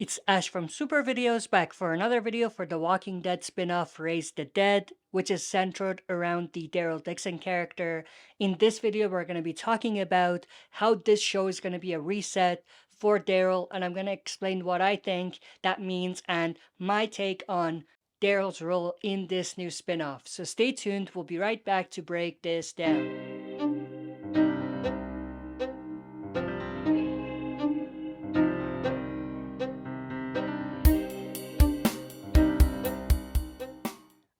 It's Ash from SuperVideos back for another video for the Walking Dead spin-off Raise the Dead, which is centered around the Daryl Dixon character. In this video, we're going to be talking about how this show is going to be a reset for Daryl, and I'm going to explain what I think that means and my take on Daryl's role in this new spin-off. So stay tuned, we'll be right back to break this down.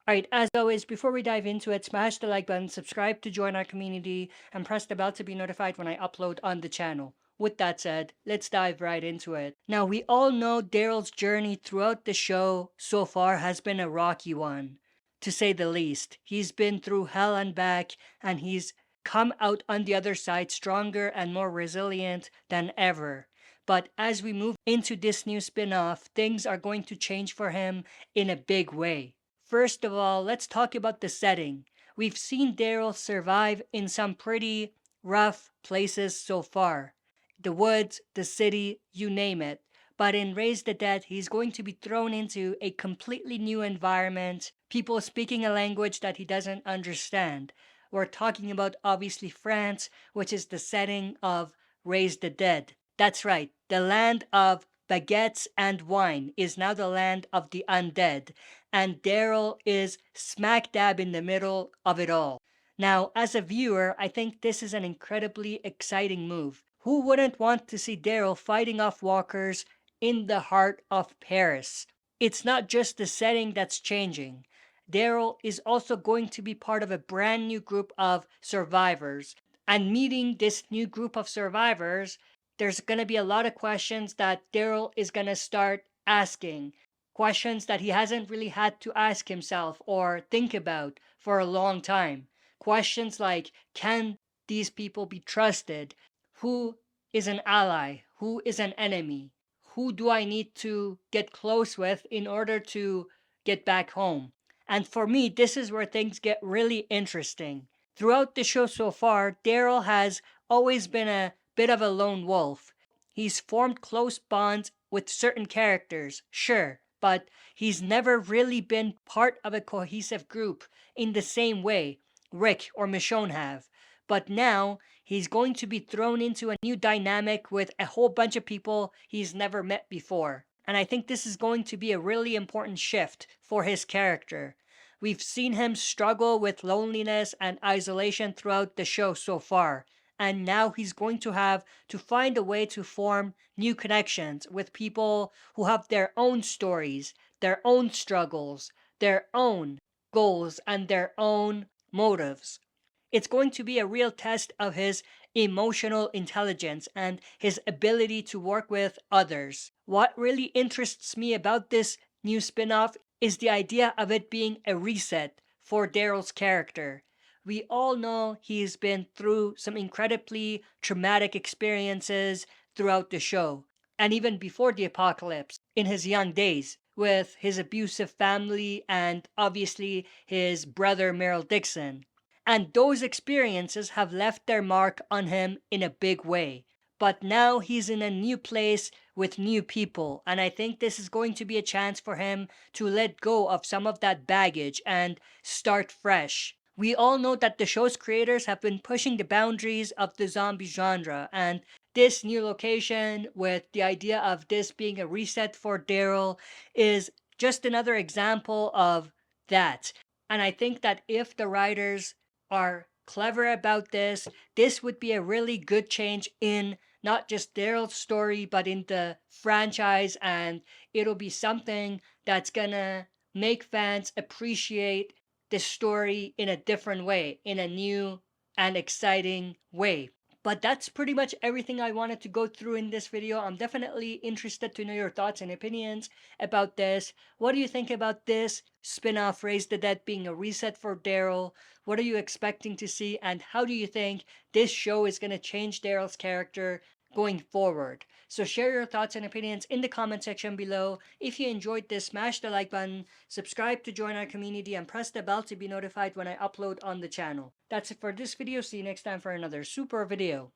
Alright, as always, before we dive into it, smash the like button, subscribe to join our community, and press the bell to be notified when I upload on the channel. With that said, let's dive right into it. Now, we all know Daryl's journey throughout the show so far has been a rocky one, to say the least. He's been through hell and back, and he's come out on the other side stronger and more resilient than ever. But as we move into this new spin-off, things are going to change for him in a big way. First of all, let's talk about the setting. We've seen Daryl survive in some pretty rough places so far. The woods, the city, you name it. But in Raise the Dead, he's going to be thrown into a completely new environment, people speaking a language that he doesn't understand. We're talking about obviously France, which is the setting of Raise the Dead. That's right, the land of baguettes and wine is now the land of the undead, and Daryl is smack dab in the middle of it all. Now, as a viewer, I think this is an incredibly exciting move. Who wouldn't want to see Daryl fighting off walkers in the heart of Paris? It's not just the setting that's changing. Daryl is also going to be part of a brand new group of survivors. And meeting this new group of survivors, there's going to be a lot of questions that Daryl is going to start asking. Questions that he hasn't really had to ask himself or think about for a long time. Questions like, can these people be trusted? Who is an ally? Who is an enemy? Who do I need to get close with in order to get back home? And for me, this is where things get really interesting. Throughout the show so far, Daryl has always been a bit of a lone wolf. He's formed close bonds with certain characters, sure, but he's never really been part of a cohesive group in the same way Rick or Michonne have. But now he's going to be thrown into a new dynamic with a whole bunch of people he's never met before. And I think this is going to be a really important shift for his character. We've seen him struggle with loneliness and isolation throughout the show so far, and now he's going to have to find a way to form new connections with people who have their own stories, their own struggles, their own goals, and their own motives. It's going to be a real test of his emotional intelligence and his ability to work with others. What really interests me about this new spin-off is the idea of it being a reset for Daryl's character. We all know he's been through some incredibly traumatic experiences throughout the show, and even before the apocalypse, in his young days, with his abusive family and obviously his brother Daryl Dixon. And those experiences have left their mark on him in a big way. But now he's in a new place with new people, and I think this is going to be a chance for him to let go of some of that baggage and start fresh. We all know that the show's creators have been pushing the boundaries of the zombie genre, and this new location with the idea of this being a reset for Daryl is just another example of that. And I think that if the writers are clever about this, this would be a really good change in not just Daryl's story, but in the franchise, and it'll be something that's gonna make fans appreciate the story in a different way, in a new and exciting way. But that's pretty much everything I wanted to go through in this video. I'm definitely interested to know your thoughts and opinions about this. What do you think about this spin-off Raise the Dead being a reset for Daryl? What are you expecting to see, and how do you think this show is going to change Daryl's character going forward? So share your thoughts and opinions in the comment section below. If you enjoyed this, smash the like button, subscribe to join our community, and press the bell to be notified when I upload on the channel. That's it for this video. See you next time for another super video.